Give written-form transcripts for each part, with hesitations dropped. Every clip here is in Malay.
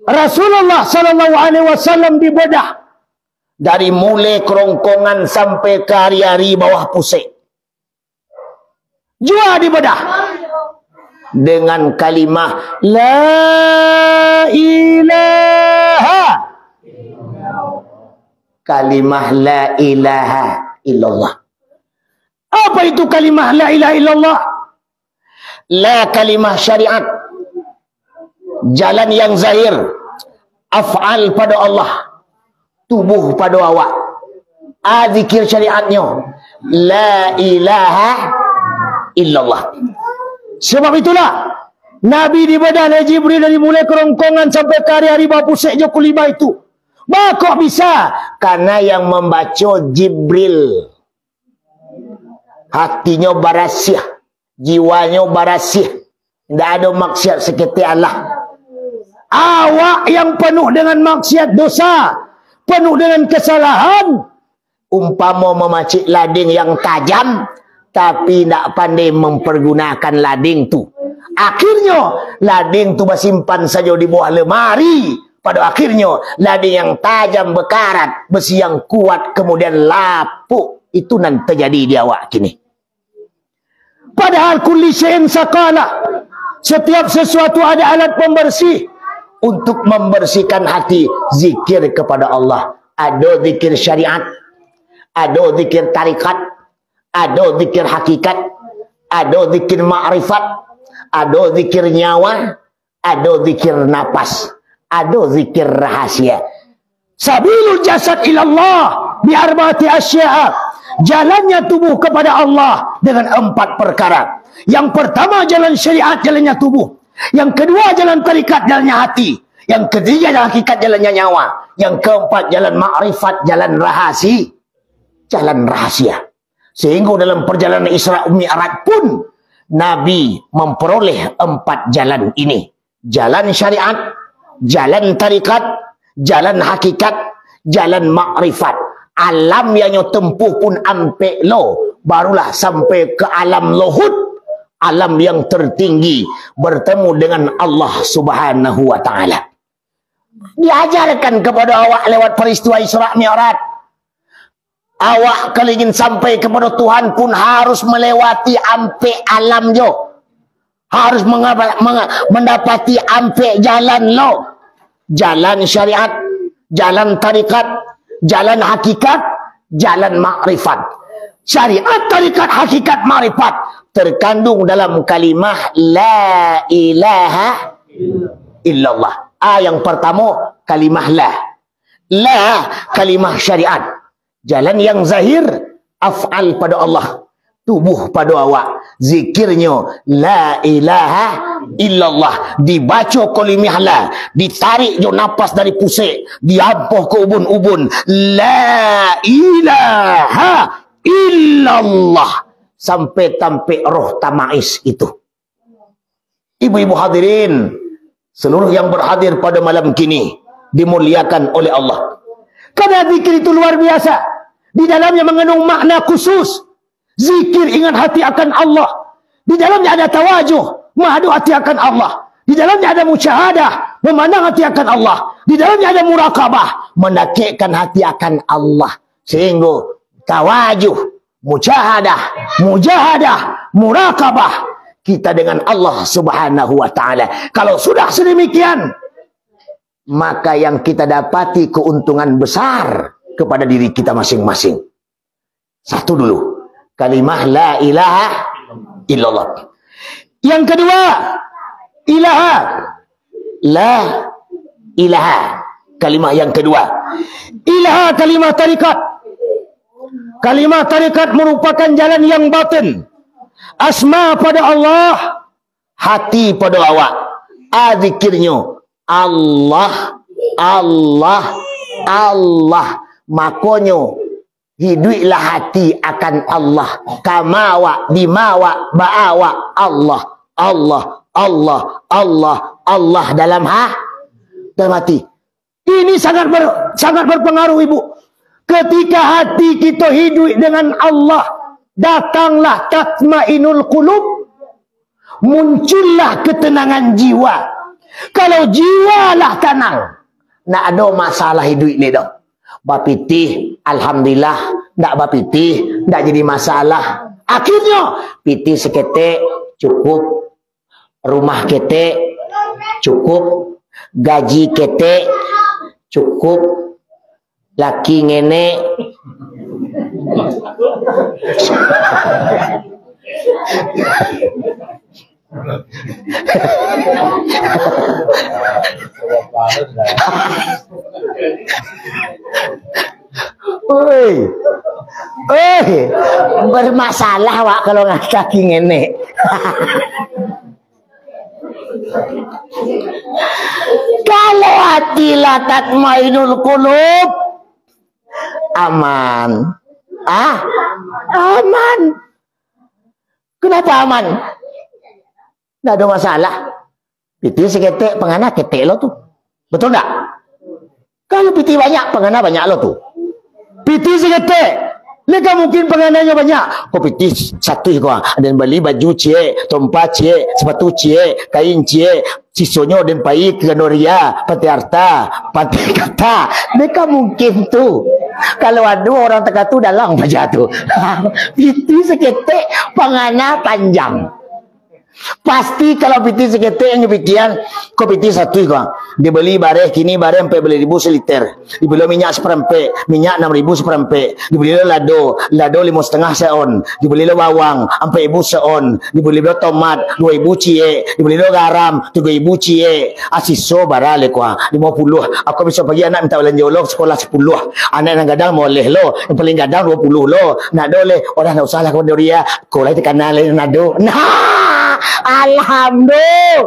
Rasulullah sallallahu alaihi wasallam dibedah dari mulai kerongkongan sampai ke hari-hari bawah pusing. Jua dibedah dengan kalimah la ilaha, kalimah la ilaha illallah. Apa itu kalimah la ilaha illallah? La kalimah syariat, jalan yang zahir, af'al pada Allah, tubuh pada awak. Zikir syariatnya la ilaha illallah. Sebab itulah Nabi dibedah oleh Jibril dari mulai kerongkongan sampai ke hari-hari bapusik Joko Lima itu. Kok bisa? Karena yang membaca Jibril. Hatinya barasiah, jiwanya barasiah, tidak ada maksiat seketik Allah. Awak yang penuh dengan maksiat dosa, penuh dengan kesalahan, umpama memacik lading yang tajam tapi tidak pandai mempergunakan lading tu. Akhirnya lading tu bersimpan saja di bawah lemari. Pada akhirnya lading yang tajam berkarat, besi yang kuat kemudian lapuk. Itu nanti terjadi di awak kini. Padahal kulli syai'in saqala, setiap sesuatu ada alat pembersih untuk membersihkan hati. Zikir kepada Allah, ada zikir syariat, ada zikir tarikat, ada zikir hakikat, ada zikir ma'rifat, ada zikir nyawa, ada zikir napas, ada zikir rahasia. Sabilul jasad ilallah bi'arba'ati asya'a, jalannya tubuh kepada Allah dengan 4 perkara. Yang pertama jalan syariat, jalannya tubuh. Yang kedua jalan tarikat, jalannya hati. Yang ketiga jalan hakikat, jalannya nyawa. Yang keempat jalan ma'rifat, jalan rahasia. Jalan rahasia. Sehingga dalam perjalanan Isra Mi'raj pun Nabi memperoleh 4 jalan ini. Jalan syariat, jalan tarikat, jalan hakikat, jalan ma'rifat. Alam yang tempuh pun ampe lo, barulah sampai ke alam lohut, alam yang tertinggi, bertemu dengan Allah subhanahu wa ta'ala. Diajarkan kepada awak lewat peristiwa Isra Mi'raj. Awak kalau ingin sampai kepada Tuhan pun harus melewati ampe alam jo, harus mendapati ampe jalan lo. Jalan syariat, jalan tarikat, jalan hakikat, jalan makrifat. Syariat, tarikat, hakikat, makrifat terkandung dalam kalimah la ilaha illallah. Yang pertama kalimah la. La kalimah syariat. Jalan yang zahir, af'al pada Allah, tubuh pada awak. Zikirnya la ilaha illallah, dibaca kalimah la, ditarik jo napas dari pusik, diampuh ke ubun-ubun, la ilaha illallah, sampai tampik roh tamais itu. Ibu-ibu hadirin, seluruh yang berhadir pada malam kini dimuliakan oleh Allah. Karena zikir itu luar biasa. Di dalamnya mengandung makna khusus. Zikir ingat hati akan Allah. Di dalamnya ada tawajuh, mengadu hati akan Allah. Di dalamnya ada musyahadah, memandang hati akan Allah. Di dalamnya ada muraqabah, mendekatkan hati akan Allah. Sehingga tawajuh, musyahadah, mujahadah, muraqabah kita dengan Allah subhanahu wa ta'ala. Kalau sudah sedemikian, maka yang kita dapati keuntungan besar kepada diri kita masing-masing. Satu dulu, kalimah la ilaha illallah. Yang kedua, ilaha. La ilaha, kalimah yang kedua. Ilaha kalimah tarikat. Kalimah tarikat merupakan jalan yang batin. Asma pada Allah, hati pada awak. Zikirnya Allah, Allah, Allah. Makanya hiduplah hati akan Allah. Kamawa, dimawa, ba'awa, Allah, Allah, Allah, Allah, Allah dalam dalam hati. Ini sangat berpengaruh, ibu. Ketika hati kita hidup dengan Allah, datanglah tatmainul qulub, muncullah ketenangan jiwa. Kalau jiwa lah tenang, nak ada masalah hidup ni dah. Bapitih, alhamdulillah, nak bapitih, tak jadi masalah. Akhirnya, pitih seketik, cukup. Rumah ketek, cukup. Gaji ketek, cukup. Laki ngenek. Oi, bermasalah wak kalau kaki ngenek. Kalau hati la tatmainul qulub, aman. Aman. Kenapa aman? Tidak ada masalah. Piti seketek pengana ketek lo tuh. Betul tak? Kalau piti banyak, pengana banyak lo tuh. Piti seketek. Leka mungkin pengananya banyak. Kau piti satu kau. Dan beli baju cie, tompat cie, sepatu cie, kain cie, sisonyo dan pai kenoria, pati harta, pati kata. Leka mungkin tuh. Kalau ada orang teka tu dalang baca tu. Piti seketek pengana panjang. Pasti kalau piti seketek yang kepitian, kau piti satu kau. Dia beli bareh kini bareh sampai beli 1.000 seliter. Dibeli minyak seperempat, minyak 6.000 seperempat. Dibeli lado 5,5 seon. Dibeli bawang sampai 1.000 seon. Dibeli tomat 2.000 cie. Dibeli garam 3.000 cie. Asiso barale kau 50. Aku bisa pergi anak minta belanja lo sekolah 10. Anak yang gadang boleh lo, yang paling gadang 20 lo. Nak boleh orang nak usah lah kau dia. Kau lah tekanan lain nado. Nah, alhamdulillah.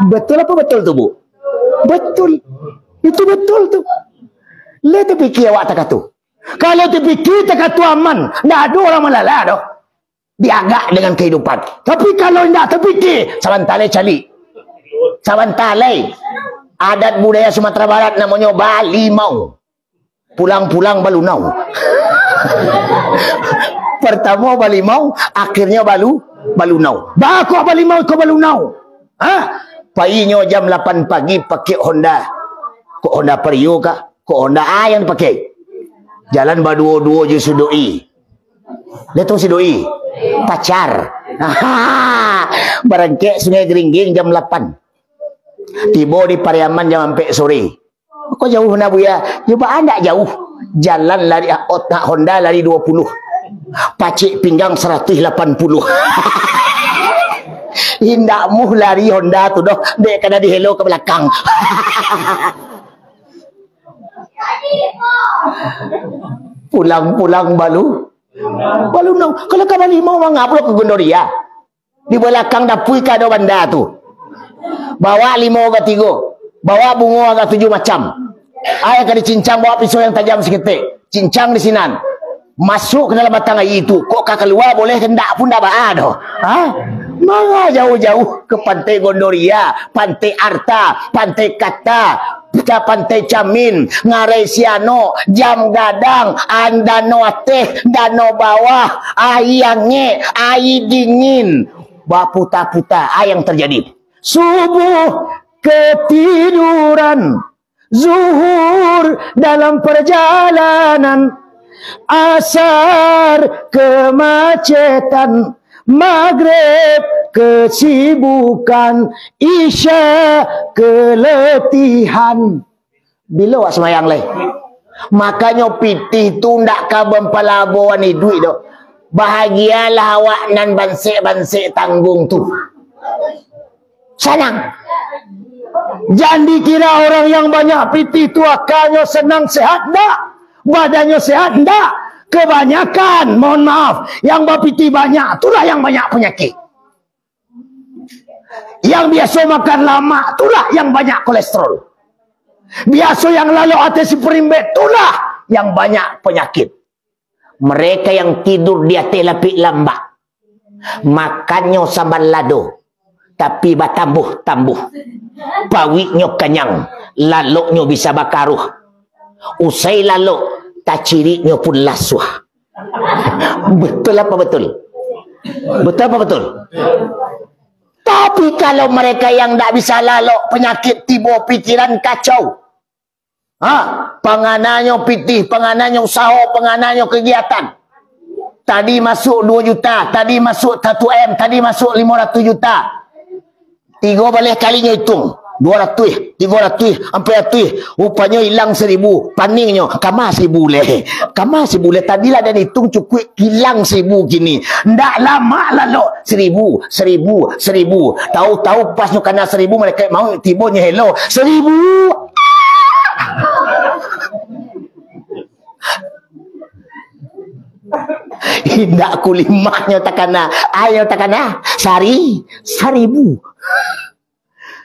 Betul apa betul tu bu? Betul. Itu betul tu. Lihat terfikir awak tak tu. Kalau terfikir tak tu aman, tak ada orang malala dah. Diagak dengan kehidupan. Tapi kalau tidak terfikir, sabantalai cali. Sabantalai. Adat budaya Sumatera Barat namanya balimau. Pulang-pulang balunau. Pertama balimau, akhirnya balunau. Baku balimau ke balunau. Painya jam 8 pagi pakai Honda. Kok Honda Vario kah? Kok Honda A yang pakai? Jalan berdua-dua je sudoi. Dia tahu sudoi. Pacar. Berangkat Sungai Geringging jam 8. Tiba di Pariaman jam sampai sore. Kok jauh nak buya? Coba anda jauh. Jalan lari otak Honda lari 20. Pacik pinggang 180. Indakmu lari Honda tu doh. Dek kena di hello ke belakang. Pulang-pulang balunau. Kalau kau balik mau ngap lo ke Gondoria. Di belakang dapur kado banda tu. Bawa 5 ke 3. Bawa bunga ke 7 macam. Ayah kena cincang bawa pisau yang tajam seketik. Cincang di sinan. Masuk ke dalam batang air itu. Kok kau keluar boleh hendak pun dah ba'a dah. Mara jauh-jauh ke Pantai Gondoria, Pantai Arta, Pantai Kata, Pantai Camin, Ngarai Siano, Jam Gadang, Danau Ateh, Danau Bawah, air ange, air dingin. Baputa-puta, apa yang terjadi? Subuh ketiduran, zuhur dalam perjalanan, asar kemacetan, maghrib kesibukan, isya keletihan. Bila awak semayang leh? Makanya pitih tu ndak ka bempalabuan ni duit dah. Bahagialah awak nan bansik-bansik tanggung tu. Senang. Jangan dikira orang yang banyak pitih tu akalnya senang sehat, ndak. Badannya sehat, ndak. Kebanyakan, mohon maaf, yang berpiti banyak, itulah yang banyak penyakit. Yang biasa makan lama, itulah yang banyak kolesterol. Biasa yang lalu atas perimbet, itulah yang banyak penyakit. Mereka yang tidur di atas lapik lambak, makannya sambal lado, tapi batambuh-tambuh. Pawiknya kenyang, laloknya bisa bakaruh. Usai lalok, tak cirinya pun lasuah. Betul apa betul? Betul apa betul? Tapi kalau mereka yang tak bisa lalok penyakit tiba pikiran kacau. Penganannya pitih, penganannya usaha, penganannya kegiatan. Tadi masuk 2 juta, tadi masuk 1M, tadi masuk 500 juta. 3 balik kalinya hitung. 200, 300, sampai 100. Rupanya hilang 1000. Paningnya, kamar 1000 leh. Kamar 1000 leh. Tadilah dan hitung cukup hilang 1000 kini. Ndak lama lalu 1000, 1000, 1000. Tahu-tahu pas kena 1000 mereka mau tibanya hello. 1000. Indak kulimahnya takana. Ayo takana. 1000.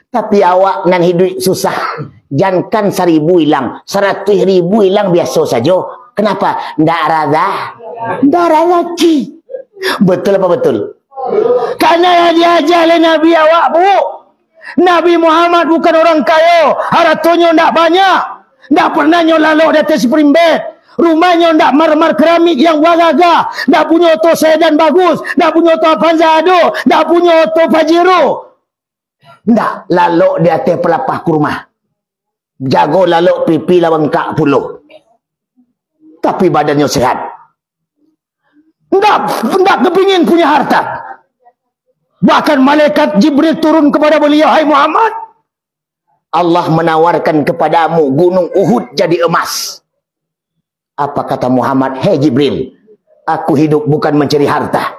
Tapi awak nan hidup susah. Jangan 1000 hilang, 100.000 hilang biasa saja. Kenapa? Ndak rada. Ndak lagi. Betul apa betul? Karena dia ajar oleh Nabi awak, Bu. Nabi Muhammad bukan orang kaya. Hartanya ndak banyak. Ndak pernah nyolalo di atas primbet. Rumahnya ndak marmer keramik yang wagaga. Ndak punya auto sedan bagus. Ndak punya auto Avanza Ado. Ndak punya auto Pajero. Ndak lalok di atas pelapah kurma. Jago lalok pipi lawan kak puluh. Tapi badannya sehat. Ndak kepingin punya harta. Bahkan malaikat Jibril turun kepada beliau, hai Muhammad, Allah menawarkan kepadamu gunung Uhud jadi emas. Apa kata Muhammad? Hei Jibril, aku hidup bukan mencari harta,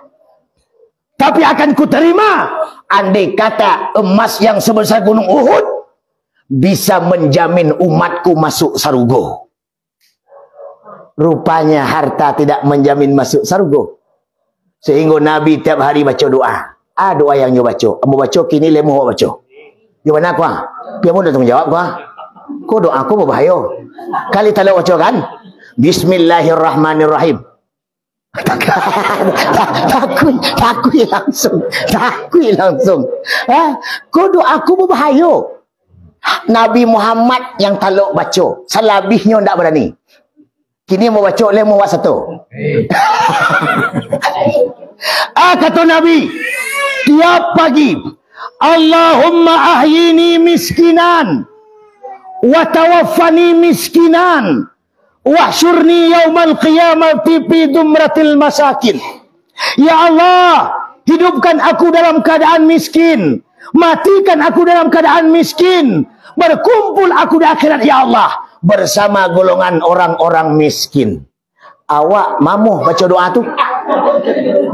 tapi akan kuterima andai kata emas yang sebesar gunung Uhud bisa menjamin umatku masuk sarugo. Rupanya harta tidak menjamin masuk sarugo. Sehingga Nabi tiap hari baca doa. Doa yang nyo baca. Amo baca kini lemu baca. Gimana aku? Biar mu datang jawab aku. Ko doa aku berbahaya. Kali tak baca kan? Bismillahirrahmanirrahim. Takui langsung. Ko doa aku berbahaya. Nabi Muhammad yang taluk baca, selebihnya ndak berani. Kini mau baca lemu satu. Kata Nabi, tiap pagi, Allahumma ahyini miskinan wa tawaffani miskinan wahsyurni yaumal qiyamati fi dumratil masakin. Ya Allah, hidupkan aku dalam keadaan miskin, matikan aku dalam keadaan miskin, berkumpul aku di akhirat ya Allah bersama golongan orang-orang miskin. Awak mamuh baca doa tu?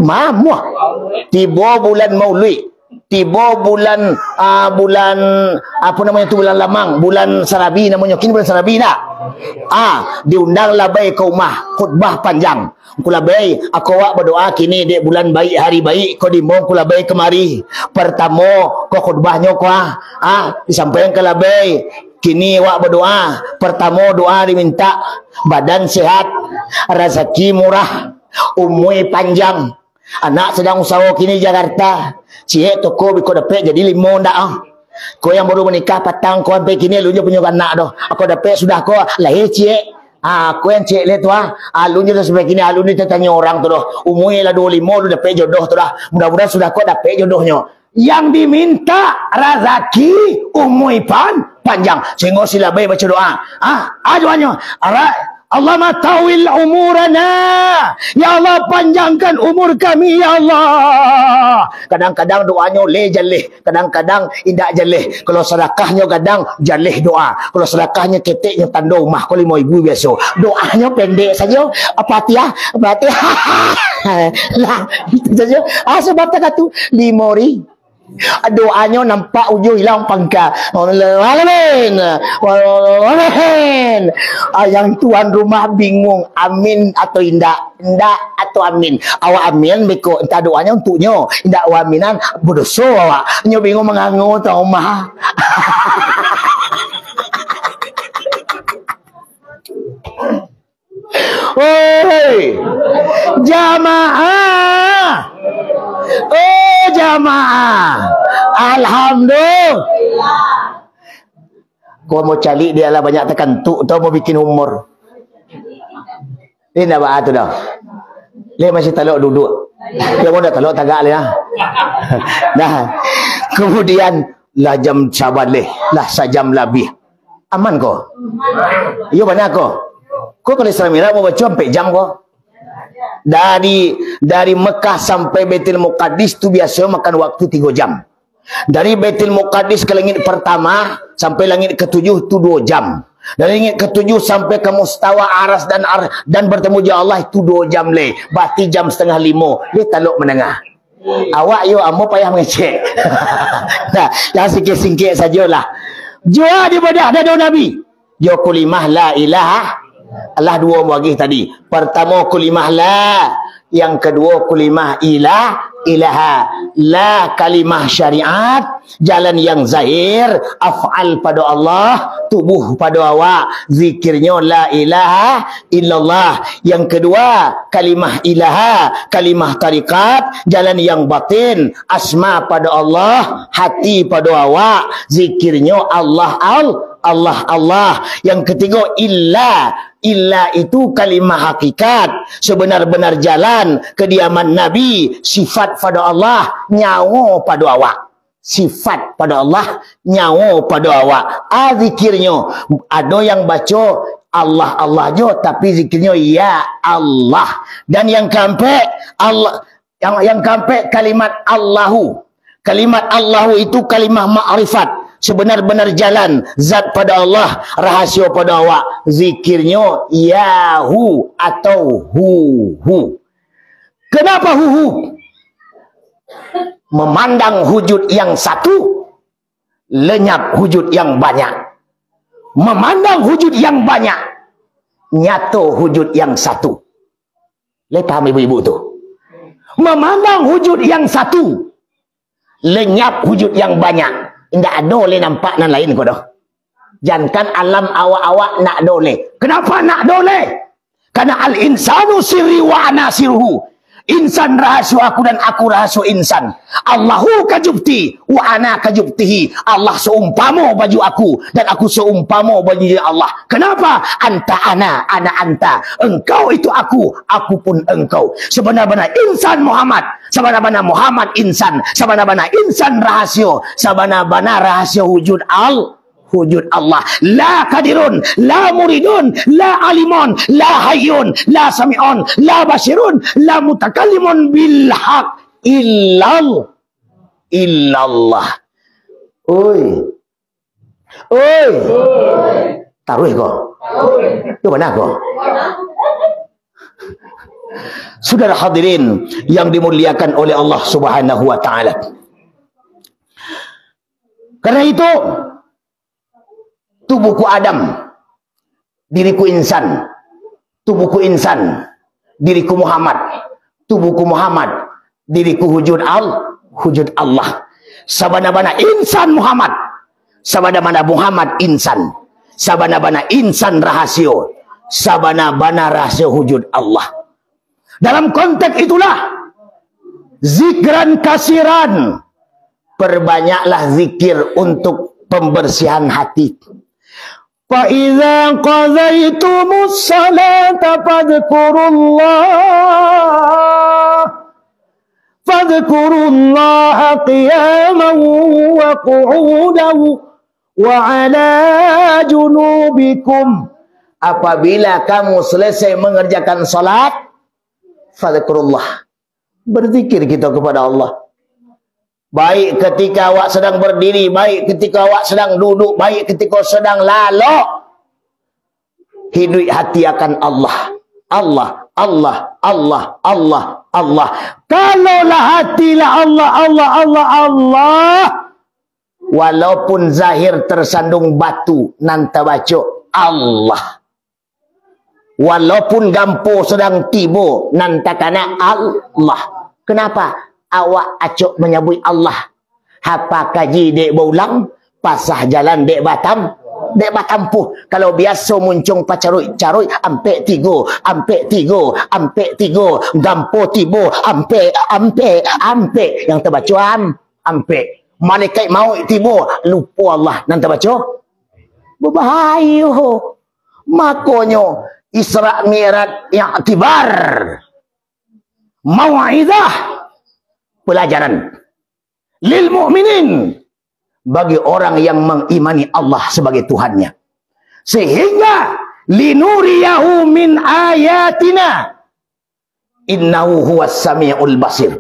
Mamuh. Tiba bulan Maulid, tiba bulan bulan apa namanya tu, bulan Lamang, bulan Sarabi namanya. Kini bulan Sarabi dah. Diundang labai ke rumah, khutbah panjang. Ku labai aku awak berdoa kini dek bulan baik, hari baik, kau dimong ku labai kemari. Pertama kau khutbahnya kau disampaikan ke labai. Kini awak berdoa, pertama doa diminta badan sehat, rezeki murah, umur panjang. Anak sedang usaha kini Jakarta. Cik toko biko dapat jadi 5 ndak Kau yang baru menikah patang kau sampai kini lu punya anak dah. Aku dapat sudah kau lahir cik. Aku yang cik le tu lu dah sampai kini lu ni tanya orang tu dah. Umurnya lah 25 lu dapat jodoh tu dah. Mudah-mudahan sudah kau dapat jodohnya. Yang diminta rezeki umur panjang. Sehingga sila baik baca doa. Doanya. Allah matawil umurana. Ya Allah panjangkan umur kami ya Allah. Kadang-kadang doanya le jaleh, kadang-kadang indak jaleh. Kalau sedekahnya kadang jaleh doa. Kalau sedekahnya keteknya tanda rumah kau 5,000 biasa. Doanya pendek saja. Fatihah. Lah itu saja. Sebab tak tu 5,000. Doanya nampak ujung hilang pangkat. Yang tuan rumah bingung amin atau indak atau amin. Awak amin beko entah doanya untuknya, indak aminan berdosa awak. Nyo bingung mengangu tau mah. Oi, jamaah. Jamaah. Alhamdulillah. Kau mau cari dia lah banyak tekan tu atau mau bikin humor. Ini nak buat tu dah. Dia masih taluk duduk. Dia mau dah telok tagak le. Nah, kemudian lah jam sabar leh, lah sajam lebih. Aman ko? Iyo mana ko? Ko kalau Islamira mau baca sampai jam ko? Dari Mekah sampai Baitul Muqaddis tu biasa makan waktu 3 jam. Dari Baitul Muqaddis ke langit pertama sampai langit ke-7 tu 2 jam. Dari langit ke-7 sampai ke Mustawa Aras dan bertemu dengan Allah itu 2 jam le. Berarti jam 4:30. Dia taluk menengah. Awak yo amo payah mengecek. Nah, yang sikit-sikit sajalah. Jua di bedah dada Nabi. Yo kulimah la ilaha Allah 2 bagi tadi. Pertama kulimah la, yang kedua kulimah ilaha. La kalimah syariat, jalan yang zahir, af'al pada Allah, tubuh pada awak, zikirnya la ilaha illallah. Yang kedua kalimah ilaha, kalimah tarikat, jalan yang batin, asma pada Allah, hati pada awak, zikirnya Allah Allah. Yang ketiga illa itu kalimah hakikat, sebenar-benar jalan kediaman Nabi, sifat pada Allah, nyawa pada awak. Sifat pada Allah, nyawa pada awak. Zikirnya ada yang baca Allah je, tapi zikirnya ya Allah. Dan yang keempat Allah, yang keempat kalimat Allahu. Kalimat Allahu itu kalimah ma'rifat, sebenar-benar jalan zat pada Allah, rahasia pada awak, zikirnya yahu atau hu. Kenapa hu? Memandang wujud yang satu, lenyap wujud yang banyak. Memandang wujud yang banyak, nyata wujud yang satu. Paham ibu-ibu tu? Memandang wujud yang satu, lenyap wujud yang banyak. Tidak ada boleh nampak nan lain kau dah. Jangan alam awak-awak nak doleh. Kenapa nak doleh? Karena al-insanu sirri wa ana sirruhu. Insan rahasia aku dan aku rahasia insan. Allahu kajubti wa ana kajubtihi. Allah seumpama baju aku dan aku seumpama baju Allah. Kenapa? Anta ana anta. Engkau itu aku pun engkau. Sebenar-benar insan Muhammad, sebenar-benar Muhammad insan, sebenar-benar insan rahasia, sebenar-benar rahasia wujud Allah. La kadirun, la muridun, la alimun, la hayyun, la sami'un, la basirun, la mutakallimun bil haq illallah. Oi. Taruh kau. Tu mana kau? Saudara hadirin yang dimuliakan oleh Allah Subhanahu wa taala. Karena itu tubuhku Adam, diriku insan. Tubuhku insan, diriku Muhammad. Tubuhku Muhammad, diriku wujud Allah. Sabana-bana insan Muhammad, sabana-bana Muhammad insan, sabana-bana insan rahasia, sabana-bana rahasia wujud Allah. Dalam konteks itulah zikran kasiran, perbanyaklah zikir untuk pembersihan hati. فَإِذَا قَضَيْتُمُ الصَّلَاةَ فَاذْكُرُوا اللَّهَ قِيَامًا وَقُعُودًا وَعَلَى جُنُوبِكُمْ. Apabila kamu selesai mengerjakan salat, fadhkurullah, berzikir kita kepada Allah. Baik ketika awak sedang berdiri, baik ketika awak sedang duduk, baik ketika sedang lalok, hidup hati akan Allah. Kalaulah hatilah Allah, walaupun zahir tersandung batu, nanta baca Allah. Walaupun gampo sedang tiba, nanta kana Allah. Kenapa? Awak acok menyebut Allah. Apa kaji dek baulang, pasah jalan dek Batam puh. Kalau biasa muncung pacarui, ampe tigo, gampo tibo, ampe. Yang terbaca ampe. Malaikat mau tibo, lupa Allah. Nanti baca, berbahaya. Makanya Isra Mi'raj i'tibar. mau'izah, pelajaran lil mu'minin, bagi orang yang mengimani Allah sebagai Tuhannya, sehingga linuriyahu min ayatina innahu huwas sami'ul basir.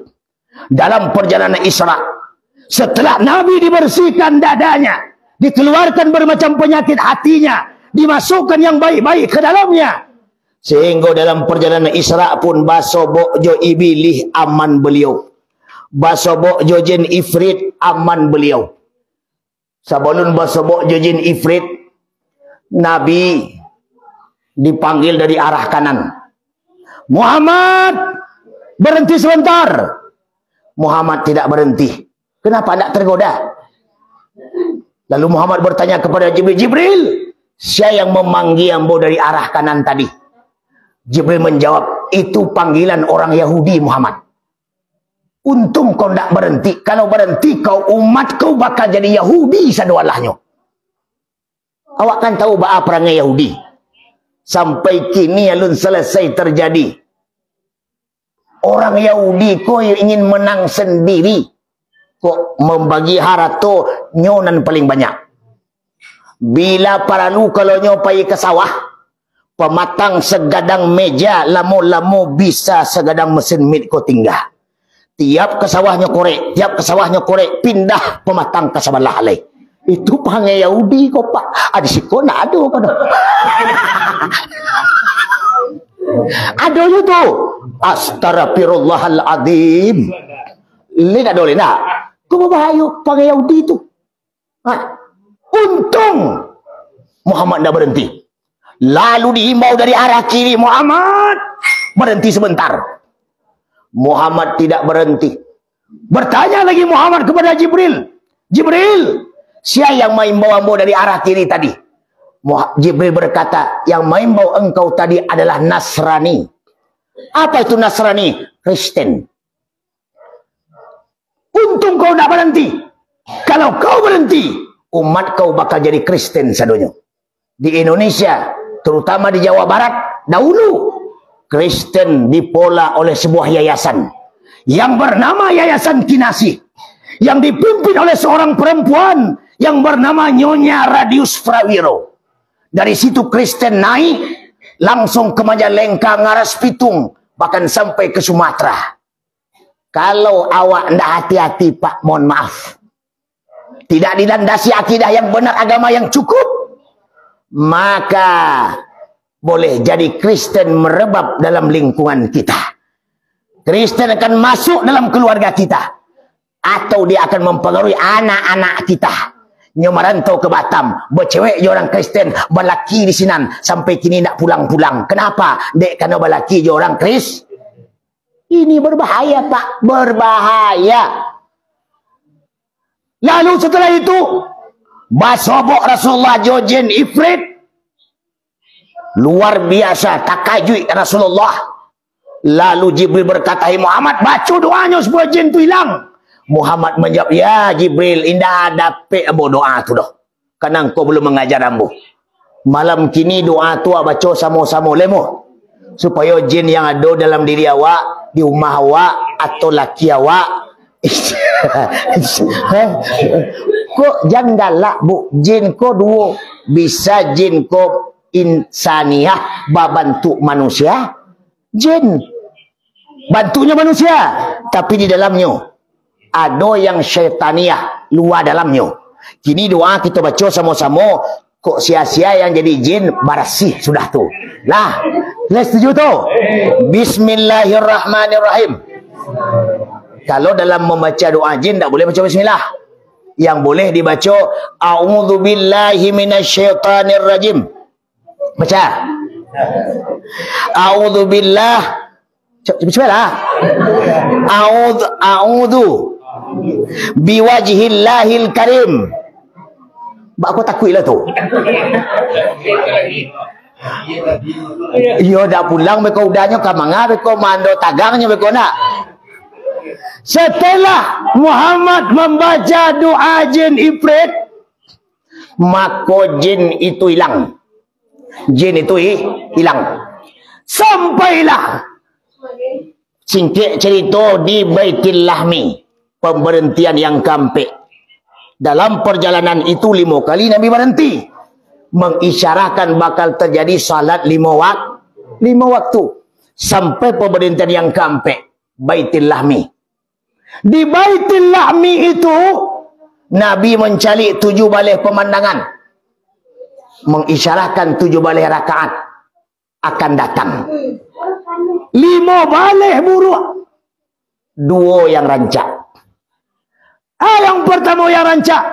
Dalam perjalanan Isra, setelah Nabi dibersihkan dadanya, dikeluarkan bermacam penyakit hatinya, dimasukkan yang baik-baik ke dalamnya, sehingga dalam perjalanan Isra pun basobok jo ibilih aman beliau, basobok jo jin ifrit aman beliau. Sebelum basobok jo jin ifrit, Nabi dipanggil dari arah kanan. Muhammad, berhenti sebentar. Muhammad tidak berhenti. Kenapa tidak tergoda? Lalu Muhammad bertanya kepada Jibril, Jibril, siapa yang memanggil ambo dari arah kanan tadi? Jibril menjawab, itu panggilan orang Yahudi, Muhammad. Untung kau tidak berhenti. Kalau berhenti, kau umat kau bakal jadi Yahudi sadualahnya. Awak kan tahu bahwa perangai Yahudi. Sampai kini alun selesai terjadi. Orang Yahudi kau ingin menang sendiri, kok membagi harta nyonan paling banyak. Bila paralu kalau nyo pergi ke sawah, pematang segadang meja lamu-lamu bisa segadang mesin mit kau tinggal. Tiap ke sawahnya korek, tiap ke sawahnya korek, pindah pematang ke sebelah lain. Itu panggil Yahudi kok pak. Ada si kau nak ada pada. Ada itu. Astagfirullahaladzim. Ini tak boleh nak. Kau berbahaya panggil Yahudi itu. Untung Muhammad dah berhenti. Lalu dihimbau dari arah kiri, Muhammad berhenti sebentar. Muhammad tidak berhenti. Bertanya lagi Muhammad kepada Jibril, Jibril, siapa yang mengimbau dari arah kiri tadi? Jibril berkata, yang mengimbau engkau tadi adalah Nasrani. Apa itu Nasrani? Kristen. Untung kau tidak berhenti. Kalau kau berhenti, umat kau bakal jadi Kristen sadonya. Di Indonesia, terutama di Jawa Barat, dahulu Kristen dipola oleh sebuah yayasan yang bernama Yayasan Kinasih, yang dipimpin oleh seorang perempuan yang bernama Nyonya Radius Prawiro. Dari situ Kristen naik langsung ke Majalengka, Ngaras Pitung, bahkan sampai ke Sumatera. Kalau awak tidak hati-hati pak, mohon maaf, tidak dilandasi akidah yang benar, agama yang cukup, maka boleh jadi Kristen merebab dalam lingkungan kita. Kristen akan masuk dalam keluarga kita, atau dia akan mempengaruhi anak-anak kita. Merantau ke Batam, bercewek je orang Kristen, berlaki di sinan, sampai kini nak pulang-pulang. Kenapa? Dek, karena berlaki je orang Kris. Ini berbahaya pak, berbahaya. Lalu setelah itu, basobok Rasulullah Jojin Ifrit, luar biasa takajui Rasulullah. Lalu Jibril berkata, Muhammad baca doanya supaya jin tu hilang. Muhammad menjawab, ya Jibril, indah dapat ambo doa tu dah. Karena engkau belum mengajar ambo. Malam kini doa tu baca sama-sama lemo, supaya jin yang ada dalam diri awak, di rumah awak atau laki awak, kok jangan galak bu, jin ko dua, bisa jin ko insaniah bantu manusia, jin bantunya manusia, tapi di dalamnya ada yang syaitaniah luar dalamnya. Kini doa kita baca sama-sama, kok sia-sia yang jadi jin bersih sudah tu. Lah, setuju tu? Bismillahirrahmanirrahim. Kalau dalam membaca doa jin tak boleh baca bismillah. Yang boleh dibaca a'udzubillahi minasyaitonirrajim. Baca. A'udzubillah. Bismillah. A'udzu biwajhillahil karim. Bak aku takutlah tu. Yo dah pulang mereka udahnya ke manga, mereka mando tagangnya mereka nak. Setelah Muhammad membaca doa jin Ifrit, maka jin itu hilang. Jin itu hilang. Sampailah Singkat cerita di Baitul Lahmi, pemberhentian yang kampek. Dalam perjalanan itu 5 kali Nabi berhenti, mengisyarahkan bakal terjadi salat 5 waktu. Sampai pemberhentian yang kampek, Baitul Lahmi. Di Baitul Lahmi itu Nabi mencalik 7 balih pemandangan, mengisyarahkan 7 balih rakaat akan datang. 5 balih buruk, 2 yang rancak. Yang pertama yang rancak,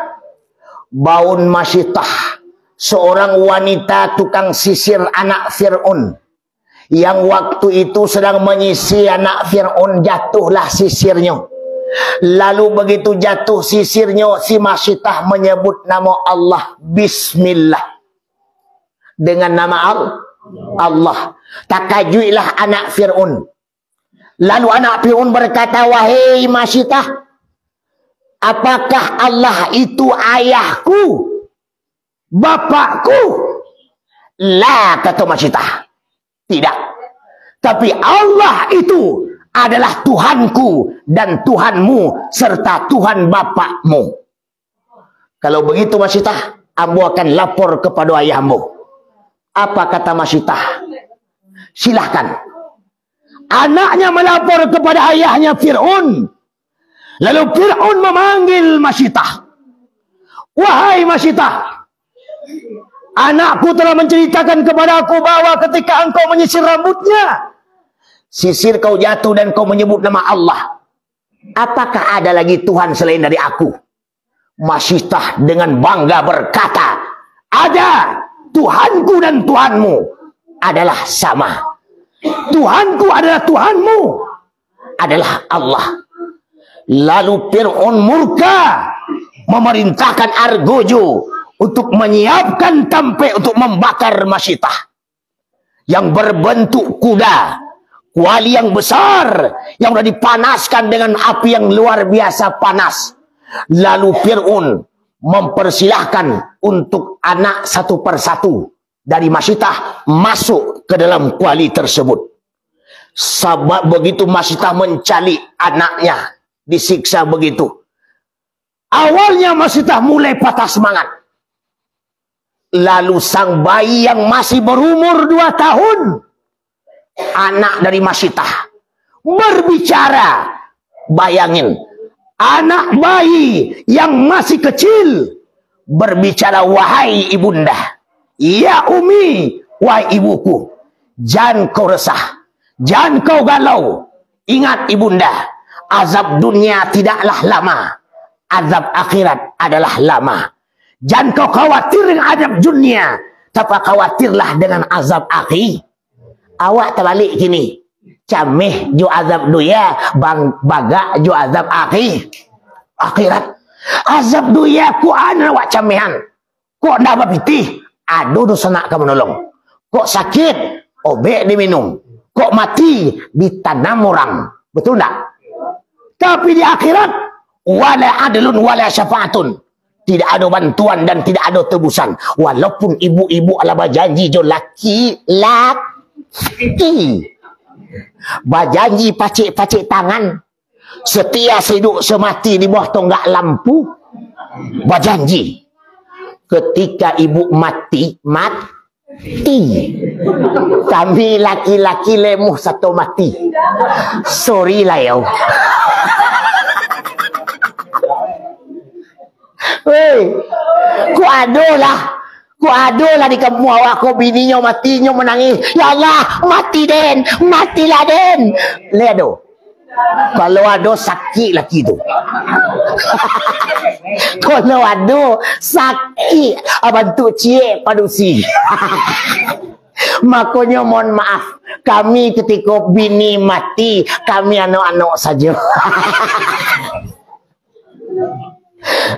Baun Masyitah, seorang wanita tukang sisir anak Fir'aun, yang waktu itu sedang menyisir anak Fir'aun. Jatuhlah sisirnya. Lalu begitu jatuh sisirnya, si Masyitah menyebut nama Allah, Bismillah, dengan nama Allah. Takajuilah anak Fir'aun. Lalu anak Fir'aun berkata, wahai Masyitah, apakah Allah itu ayahku, bapakku? La, kata Masyitah, tidak. Tapi Allah itu adalah Tuhanku dan Tuhanmu serta Tuhan bapakmu. Kalau begitu Masyitah, ambo akan lapor kepada ayahmu. Apa kata Masyitah? Silahkan. Anaknya melapor kepada ayahnya Fir'aun. Lalu Fir'aun memanggil Masyitah. Wahai Masyitah, anakku telah menceritakan kepada aku bahwa ketika engkau menyisir rambutnya, sisir kau jatuh dan kau menyebut nama Allah. Apakah ada lagi Tuhan selain dari aku? Masyitah dengan bangga berkata, ada. Tuhanku dan Tuhanmu adalah sama. Tuhanku adalah Tuhanmu adalah Allah. Lalu Fir'aun murka, memerintahkan Argojo untuk menyiapkan tampe untuk membakar Masyitah, yang berbentuk kuda, kuali yang besar, yang sudah dipanaskan dengan api yang luar biasa panas. Lalu Fir'aun mempersilahkan untuk anak satu persatu dari Masyitah masuk ke dalam kuali tersebut. Sebab begitu Masyitah mencalik anaknya, disiksa begitu. Awalnya Masyitah mulai patah semangat. Lalu sang bayi yang masih berumur 2 tahun, anak dari Masyitah, berbicara. Bayangin, anak bayi yang masih kecil berbicara, wahai ibunda, ya umi, wahai ibuku, jangan kau resah, jangan kau galau. Ingat ibunda, azab dunia tidaklah lama, azab akhirat adalah lama. Jangan kau khawatir dengan azab dunia, tapi khawatirlah dengan azab akhir. Awak terbalik gini, cameh jo azab dunia, baga jo azab akhirat. Azab dunia ku ana awak camehan, kok ndak bapitih, aduh dosa nak kamu nolong. Kok sakit, obek diminum. Kok mati, ditanam orang. Betul ndak? Tapi di akhirat, wala adlun wala syafaatun, tidak ada bantuan dan tidak ada tebusan. Walaupun ibu-ibu ala berjanji jo laki berjanji pacik-pacik tangan, setia hidup semati di bawah tonggak lampu, berjanji ketika ibu mati, kami laki-laki lemuh satu mati. Sorry lah ya. Hei, ku adolah di kampung awak, kau bininya matinya menangis. Ya Allah, mati den, matilah den. Lihat do. Kalau ada sakit lagi tu. Kalau ada sakit, abang tu cie padusi. Makanya mohon maaf, kami ketika bini mati, kami anak-anak saja.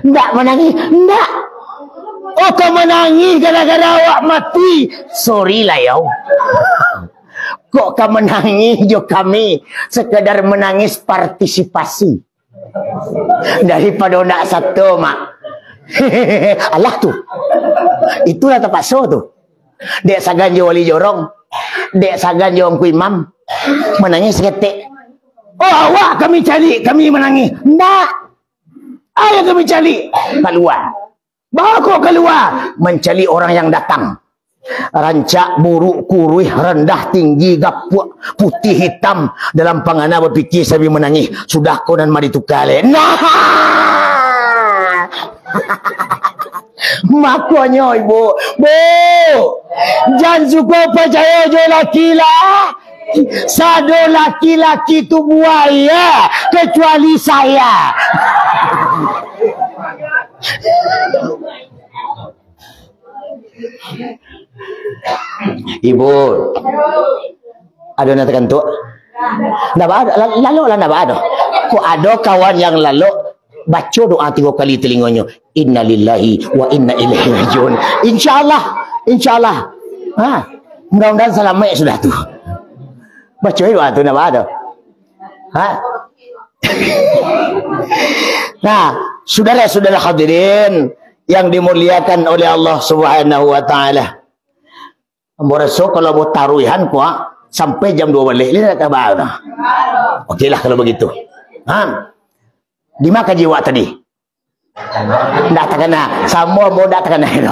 Ndak menangis, ndak. Oh, kau menangis gara-gara awak mati. Sorry lah ya. Kok kau menangis jo kami sekedar menangis partisipasi daripada ndak satu mak. Allah tu. Itulah terpaksa tu. Dek sagan jo wali jorong, dek sagan jo ku imam, menangis ketik. Oh, awak kami cari, kami menangis. Tak. Ayah kami cari. Keluar. Bawa kau keluar. Mencari orang yang datang. Rancak, buruk, kuruh, rendah, tinggi, gapuk, putih, hitam. Dalam pangana berfikir sambil menangis. Sudah kau dan mari tukar. Nah. Makanya ibu. Bu. Jangan suka percaya je laki lah. Sado laki-laki tu buaya. Kecuali saya. Ibu, ada nak tekan tu? Nak ada, lalu lah nak ada. Kok ada kawan yang lalu baca doa 3 kali telinganya. Inna lillahi wa inna ilaihi rajiun. InsyaAllah, insyaAllah. Ha, mudah-mudahan selamat sudah tu. Baca doa tu nak ada. Ha? Nah, saudara-saudara hadirin yang dimuliakan oleh Allah Subhanahu wa taala. Amboraso kalau mau taruhan kuah sampai jam 2 balik. Ini nak kabar dah. Okeylah kalau begitu. Ha? Di mana jiwa tadi? Tak terkena. Semua mau tak terkena itu.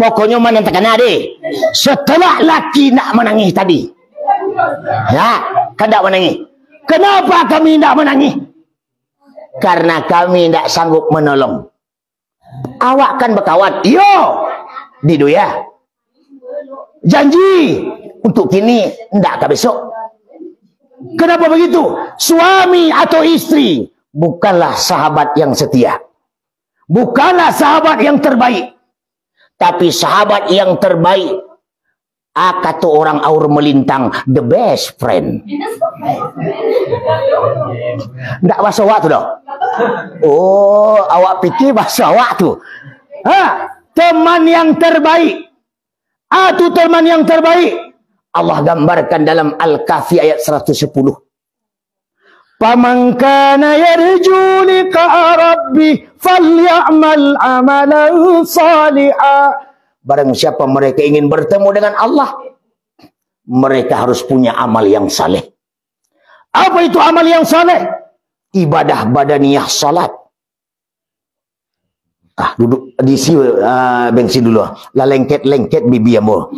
Pokoknya mana terkena deh. Setelah laki nak menangis tadi. Ya, kan tak menangis. Kenapa kami tak menangis? Karena kami tak sanggup menolong. Awak kan berkawan. Yo, didu ya. Janji untuk kini, tidak ke besok. Kenapa begitu? Suami atau istri bukanlah sahabat yang setia. Bukanlah sahabat yang terbaik. Tapi sahabat yang terbaik. Kata orang aur melintang, the best friend. Tak bahasa awak tu dah. Oh, awak fikir bahasa awak tu. Ha, teman yang terbaik. Itu teman yang terbaik. Allah gambarkan dalam Al-Kahfi ayat 110. Faman kana yarju liqa'a rabbih falyamal amalan salihah. Barang siapa mereka ingin bertemu dengan Allah, mereka harus punya amal yang saleh. Apa itu amal yang saleh? Ibadah badaniyah salat. Duduk di sini bensin dulu. La lengket bibi ambo.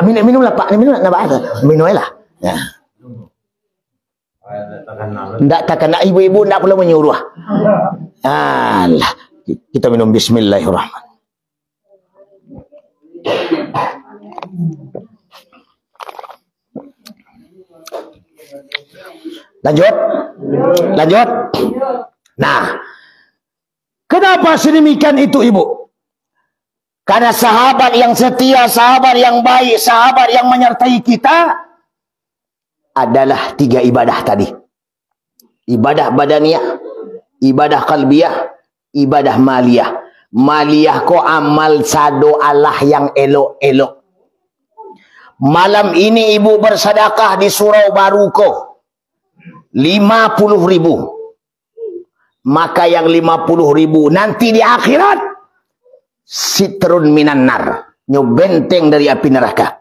Minum lah Pak, minum nak apa? Minum lah. Ya. Ndak takkan nak ibu-ibu ndak perlu menyuruh. Alah, kita minum bismillahirrahmanirrahim. Lanjut. Nah, kenapa sedemikian itu ibu? Karena sahabat yang setia, sahabat yang baik, sahabat yang menyertai kita adalah 3 ibadah tadi. Ibadah badaniyah, ibadah qalbiyah, ibadah maliyah. Maliyah ko amal sado Allah yang elok-elok. Malam ini ibu bersedekah di surau baru ko 50.000. Maka yang 50.000 nanti di akhirat sitrun minan nar, nyobenteng dari api neraka,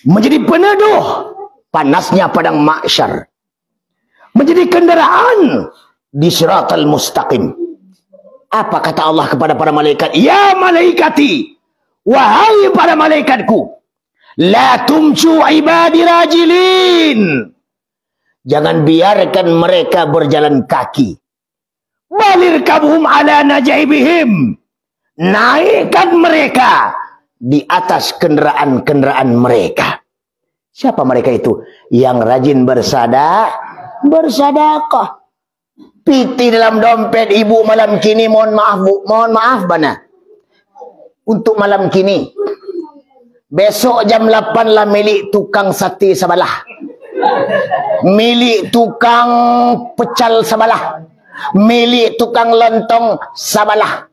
menjadi peneduh panasnya padang mahsyar, menjadi kendaraan di siratal mustaqim. Apa kata Allah kepada para malaikat? Ya malaikati, wahai para malaikatku, la tumcu ibadi rajilin. Jangan biarkan mereka berjalan kaki. Balir kabuhum ala najaibihim. Naikkan mereka di atas kendaraan-kendaraan mereka. Siapa mereka itu? Yang rajin bersedekah. Piti dalam dompet ibu malam kini, mohon maaf bu, mohon maaf bana. Untuk malam kini. Besok jam 8 lah milik tukang sate sebelah. Milik tukang pecal sebelah, milik tukang lontong sebelah.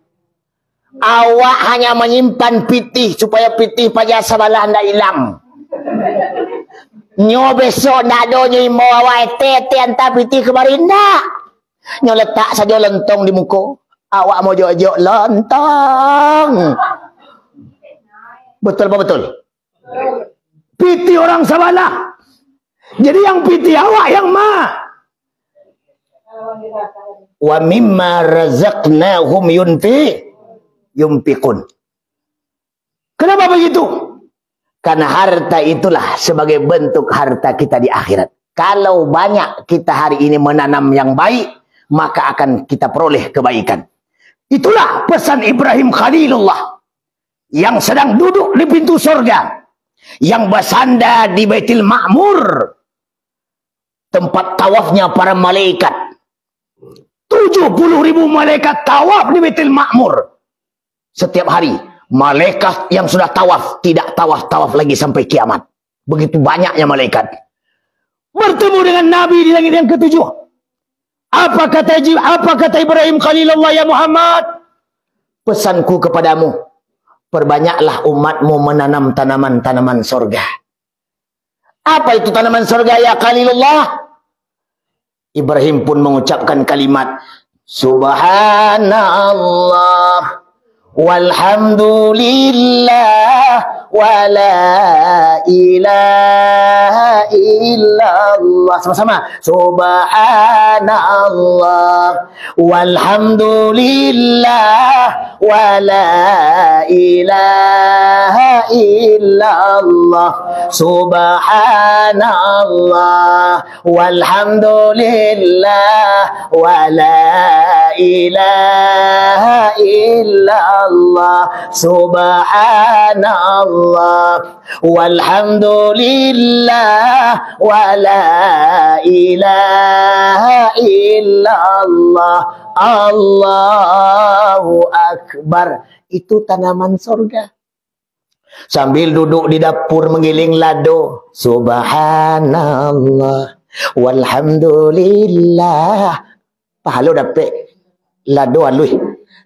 Awak hanya menyimpan pitih supaya pitih pajak sebelah anda hilang. Nyo besok nak do nyo imau awak tete hantar pitih kemarin nak. Nyo letak saja lontong di muka. Awak mau jok-jok lontong. Betul apa betul? Piti orang sabalah. Jadi yang piti awak yang ma. Wa mimma razaqnahum yunfiqun. Kenapa begitu? Karena harta itulah sebagai bentuk harta kita di akhirat. Kalau banyak kita hari ini menanam yang baik, maka akan kita peroleh kebaikan. Itulah pesan Ibrahim Khalilullah yang sedang duduk di pintu surga, yang bersandar di Baitul Ma'mur, tempat tawafnya para malaikat. 70.000 malaikat tawaf di Baitul Ma'mur setiap hari. Malaikat yang sudah tawaf tidak tawaf lagi sampai kiamat. Begitu banyaknya malaikat. Bertemu dengan Nabi di langit yang ketujuh. Apa kata Ibrahim Khalilullah, ya Muhammad? Pesanku kepadamu, perbanyaklah umatmu menanam tanaman-tanaman surga. Apa itu tanaman surga ya Khalilullah? Ibrahim pun mengucapkan kalimat Subhanallah walhamdulillah wa la ilaha illallah. Sama-sama. Subhanallah walhamdulillah wa la ilaha illallah. Subhanallah walhamdulillah wa la ilaha illallah. Subhanallah walhamdulillah wa la ilaha illallah. Allahu Akbar. Itu tanaman surga. Sambil duduk di dapur mengiling lado, Subhanallah walhamdulillah. Pahala dapat lado alui.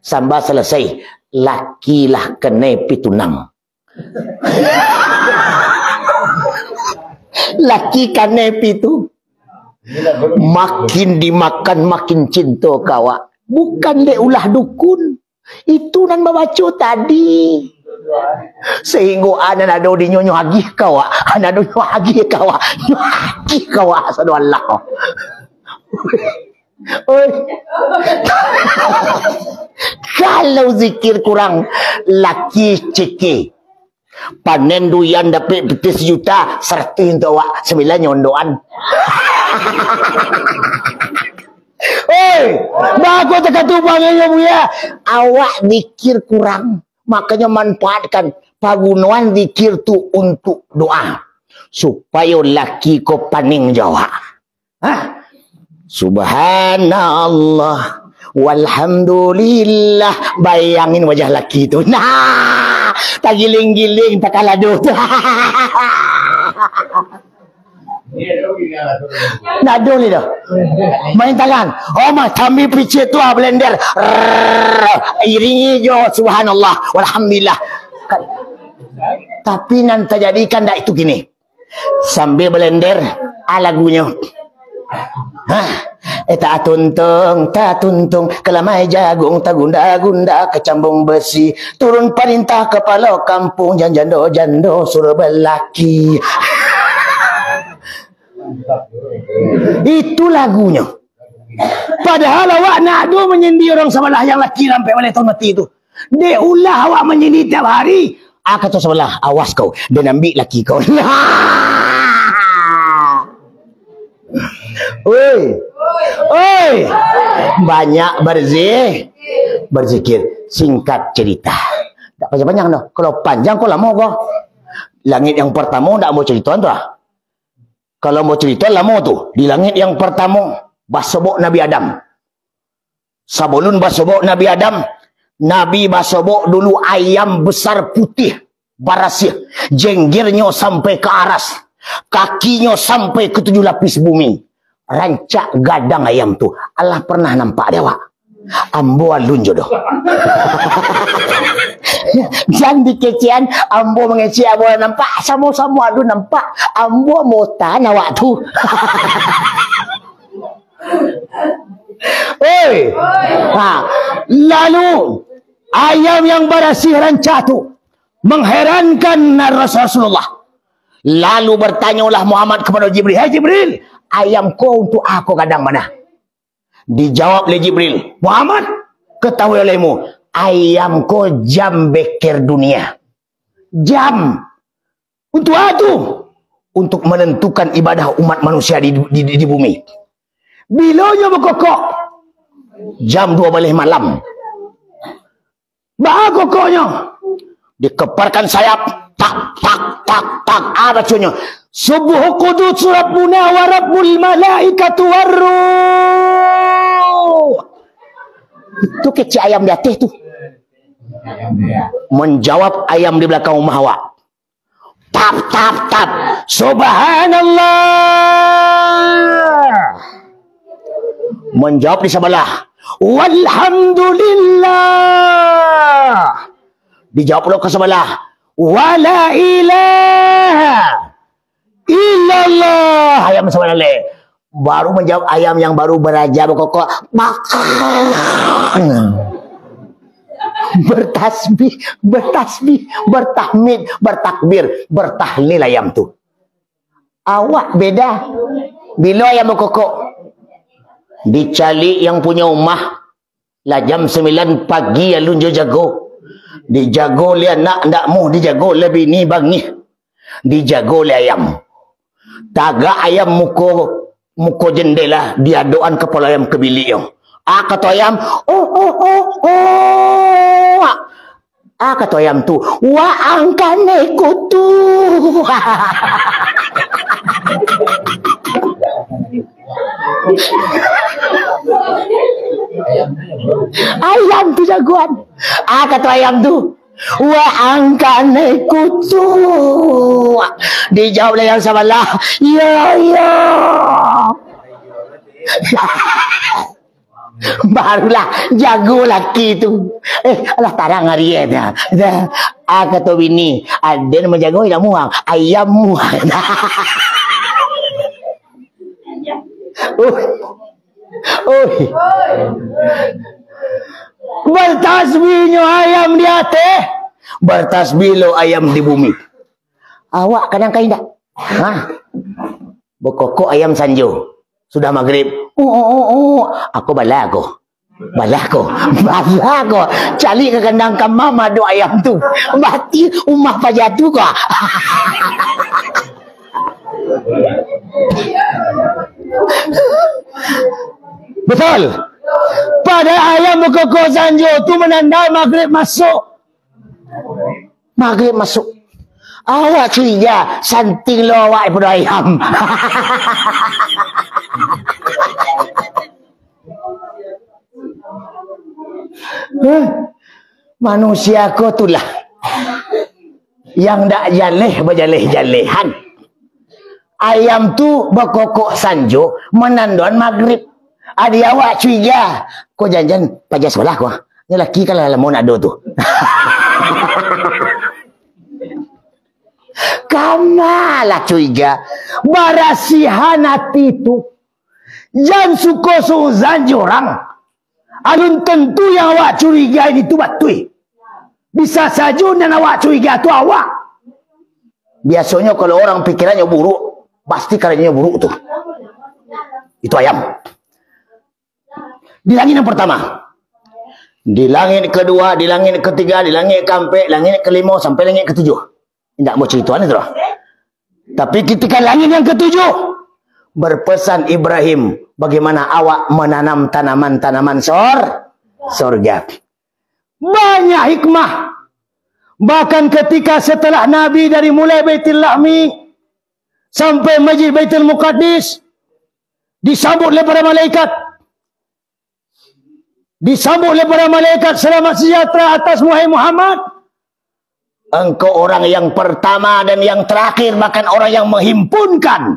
Sambil selesai, lakilah kena pitunang. Laki kena pitu. Makin dimakan makin cinta kawa. Bukan dek ulah dukun. Itu nan membaca tadi. Sehingga anak ada di nyonyo lagi kawa. Anak ada nyonyo lagi kawa. Lagi kawa. Sadu Allah. Oi. Kalau zikir kurang, laki ceki. Panen duyan dapat betis juta, 100 untuk awak 9 nyondoan. Oi, bagus tekan tubangannya buya. Awak zikir kurang, makanya manfaatkan pagunuan zikir tu untuk doa supaya laki ko paning Jawa. Hah? Subhanallah walhamdulillah. Bayangin wajah laki itu. Nah, tak giling-giling tak kalado. Nado ni dah. Main tangan. Oh mah kami picit tu blender. Iringi jo subhanallah walhamdulillah. Tapi nanti jadikan dak itu gini. Sambil blender lagunya. Tak tuntung kelamai jagung tak gunda-gunda kecambung besi turun perintah kepala kampung jando suruh belaki. Itu lagunya. Padahal awak nak do menyindir orang sebelah yang laki sampai boleh tahun mati itu. Dia ulah awak menyindir tiap hari. Kata sebelah, awas kau, dia ambil laki kau. Oi, banyak berzikir. Singkat cerita, tak panjang-panjang dah. Kalau panjang kau lama kau. Langit yang pertama tak mau cerita tu. Kalau mau cerita lama tu. Di langit yang pertama basobok Nabi Adam. Sebelum basobok Nabi Adam, Nabi basobok dulu ayam besar putih barasih, jenggirnya sampai ke aras, kakinya sampai ke 7 lapis bumi. Rancak gadang ayam tu. Allah pernah nampak dia wak? Ambo alun jodoh. Jangan dikecian. Ambo mengeci ambo nampak. Sama-sama alun nampak. Ambo motan awak tu. Oi. Lalu ayam yang berasih rancak tu mengherankan Rasulullah. Lalu bertanyalah Muhammad kepada Jibril, "Hai Jibril, ayam kau untuk aku kadang mana?" Dijawab oleh Jibril, "Muhammad, ketahui olehmu, ayam kau jam bekir dunia." Jam. Untuk apa? Untuk menentukan ibadah umat manusia di bumi. Bilanya berkokok? Jam 12 malam. Bah kokoknya? Dikeparkan sayap. Tak, tak, tak, tak. Apa bacanya? Subuh qudus rabbuna wa rabbul malaikatu warruh. Itu kecil ayam di atas tu. Menjawab ayam di belakang rumah awak. Tap, tap, tap. Subhanallah. Menjawab di sebelah. Walhamdulillah. Dijawab pula ke sebelah. Wala ilaha illallah. Ayam sebelah leh. Baru menjawab ayam yang baru beraja berkokok. Makan. Bertasbih, bertahmid, bertakbir, bertahlil ayam tu. Awak beda. Bila ayam berkokok, dicari yang punya rumah lah jam 9 pagi alun jago. Dijago oleh anak ndakmu, dijago oleh bini bangi. Dijago oleh ayam. Tagak ayam muko jendela, dia doan kepala ayam ke bilik yang. Kata ayam, oh. Kata ayam tu, wa angkane kutu. Ayam tu jagoan. Kata ayam tu, wa angkane kutu. Dijawab yang sebelah, ya. Barulah jago laki tu. Alah tarang hari dah. Kata bini, ada menjaga ayam muang, ayam muang. Bertasbihnya ayam di atas, bertasbih lo ayam di bumi. Awak kadang kain tak? Berkokok ayam sanjo. Sudah maghrib. Aku bala aku. Cari ke kandang mama do ayam tu. Mati umah pajatu kau. Betul. Pada ayam berkokok sanjo tu menandai maghrib masuk. Awak curiga santing lo awak pada ayam. Manusia ko itulah yang tak jaleh berjaleh-jalehan. Ayam tu berkokok sanjo menanduan maghrib. Ada awak curiga kau jangan pajak sebelah kau. Ni laki kalau mau nak do tu. Kamalah curiga barasihan hati tu jangan suka suzan jorang alun tentu yang awak curiga ini tu batui bisa saja dan awak curiga tu awak. Biasanya kalau orang pikirannya buruk pasti karenanya buruk tu. Itu ayam di langit yang pertama, di langit kedua, di langit ketiga, di langit keempat, langit kelima sampai langit ketujuh. Tidak mau cerita ni tu. Tapi ketika langit yang ketujuh, berpesan Ibrahim, bagaimana awak menanam tanaman-tanaman surga. Banyak hikmah. Bahkan ketika setelah Nabi dari mulai Baitul Lahmi sampai Masjid Baitul Muqaddis disambut oleh para malaikat. Selamat sejahtera atas Muhammad. Engkau orang yang pertama dan yang terakhir, bahkan orang yang menghimpunkan,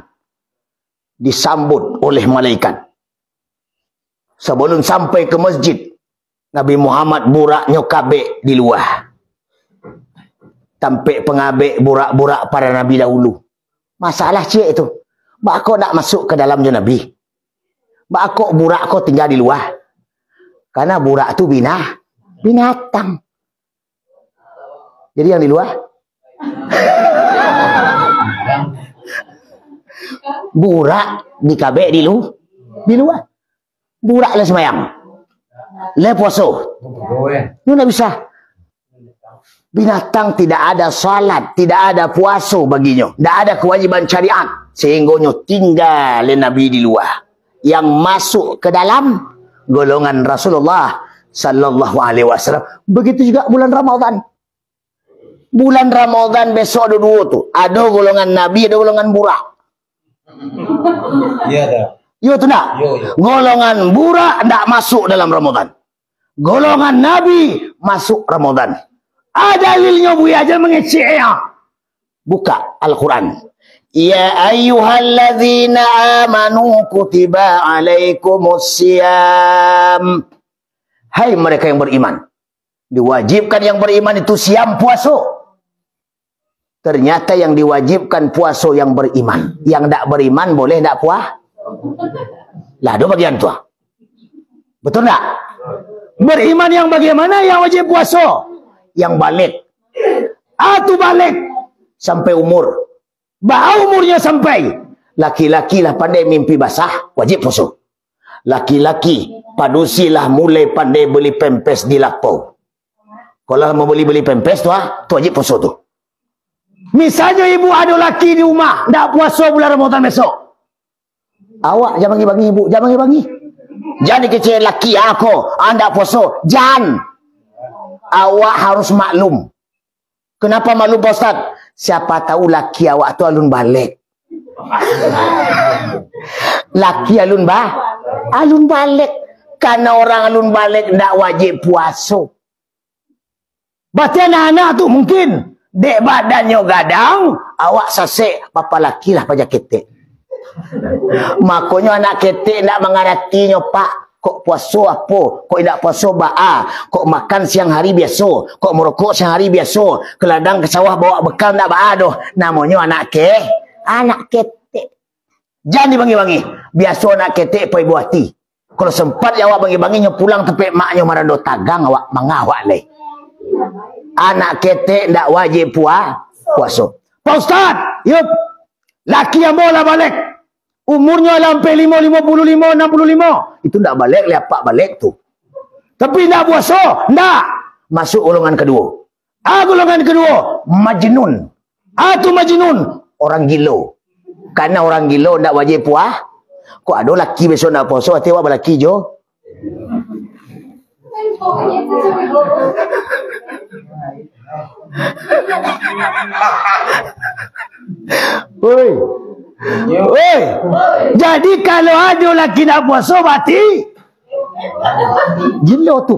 disambut oleh malaikat. Sebelum sampai ke masjid, Nabi Muhammad buraknya kabek di luar. Tampik pengabek burak-burak para Nabi dahulu. Masalah cik itu, bakok nak masuk ke dalamnya Nabi. Bakok burak kau tinggal di luar. Karena burak tu binatang. Jadi yang di luar Burak di kabek di luar. Burak le semayang. Le puasa. Itu tidak bisa. Binatang tidak ada salat, tidak ada puasa baginya. Tidak ada kewajiban syariat. Sehingga tinggal Nabi di luar. Yang masuk ke dalam golongan Rasulullah sallallahu alaihi wasallam. Begitu juga bulan Ramadan. Bulan Ramadan besok ada dua tu. Ada golongan Nabi, ada golongan Burak. Iya dah. Yo tu nak. Golongan Burak tidak masuk dalam Ramadan. Golongan Nabi masuk Ramadan. Ada dalilnya buya aja mengecek. Buka Al-Quran. Ya ayyuhalladzina amanu kutiba alaikumusiyam. Hai mereka yang beriman. Diwajibkan yang beriman itu siam puasa. Ternyata yang diwajibkan puasa yang beriman. Yang tak beriman boleh tak puas? Lah ada bagian tu. Betul tak? Beriman yang bagaimana yang wajib puasa? Yang balik. Atau balik sampai umur. Bahawa umurnya sampai. Laki-laki lah pandai mimpi basah, wajib puasa. Laki-laki padusilah mulai pandai beli pempes di lapau. Kalau mau beli pempes tu wajib puasa tu. Misalnya ibu ada laki di rumah, tak puasa bulan Ramadan besok. Awak jangan bagi-bagi ibu, jangan bagi-bagi. Jangan kecil laki aku, anda puasa. Jangan. Awak harus maklum. Kenapa maklum Pak Ustaz? Siapa tahu laki awak tu alun balik. Laki alun balik. Karena orang alun balik tidak wajib puasa. Berarti anak-anak tu mungkin dek badannya gadang, awak sasek bapa laki lah pajak ketek. Makanya anak ketek nak mengaratinya, Pak. Kok puasa apa? Kok tidak puasa ba'a? Kok makan siang hari biasa? Kok merokok siang hari biasa? Ke ladang ke sawah bawa bekal tak ba'a doh. Namanya anak ketek. Jangan dibangi-bangi. Biasa anak ketek pai buah hati. Kalau sempat ya awak bangi-banginya pulang tepek maknya marando tagang awak mangawak leh. Anak ketek tidak wajib puasa. Pak Ustaz, yup. Laki yang bola balik. Umurnya sampai 55, 65. Itu tidak balik, lepak balik tu. Tapi tidak puasa. Tidak. Masuk golongan kedua. Golongan kedua. Majnun. Tu majnun. Orang gila. Karena orang gila tidak wajib puas. Kok ada laki besok tidak puasa. Hati awak berlaki jo. Oi. Jadi kalau ada laki nak puasa mati gila tu.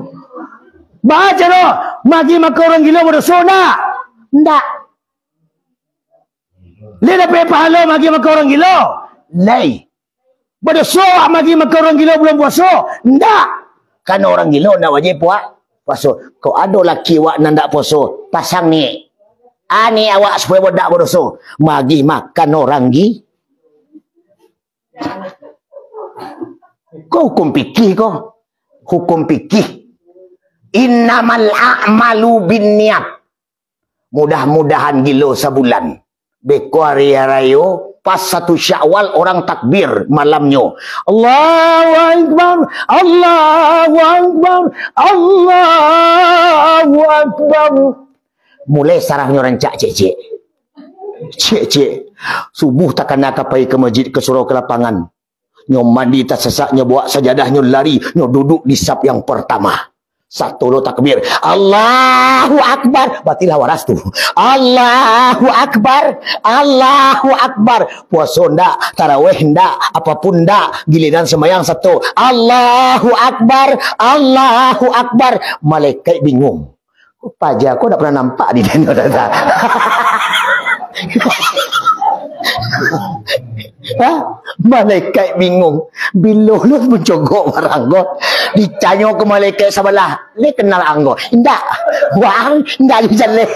Baca lo, magi makan orang gila berdosa nak? Ndak. Dia dapat pahala magi makan orang gila? Lai. Berdosa magi makan orang gila belum puasa? Ndak. Karena orang gila ndak wajib puasa. Kau ada laki wak ndak puasa, pasang ni. Ani awak supaya bodak berdosa. Magi makan orang gila. Kau hukum fikih kau. Hukum fikih. Innamal a'malu binniyat. Mudah-mudahan gila sebulan. Beko hari rayo pas 1 Syawal orang takbir malamnya. Allahu Akbar, Allahu Akbar, Allahu Akbar. Mulai sarafnya rancak cek. Subuh takkan nak pergi ke masjid, ke surau, ke lapangan. Nyo mandi tak sesak, nyo bawa sajadah, nyo lari, nyo duduk di sap yang pertama. 1 lo takbir. Allahu Akbar. Batilah waras tu. Allahu Akbar. Allahu Akbar. Puasa ndak, tarawih ndak, apapun ndak, giliran sembahyang 1. Allahu Akbar. Allahu Akbar. Malaikat bingung. Paja aku tak pernah nampak di dunia dah. Malaikat bingung. Bila lu mencogok maranggo, ditanya ke malaikat sebelah, "Le kenal anggo?" "Ndak." "Wang, ndak bisa le."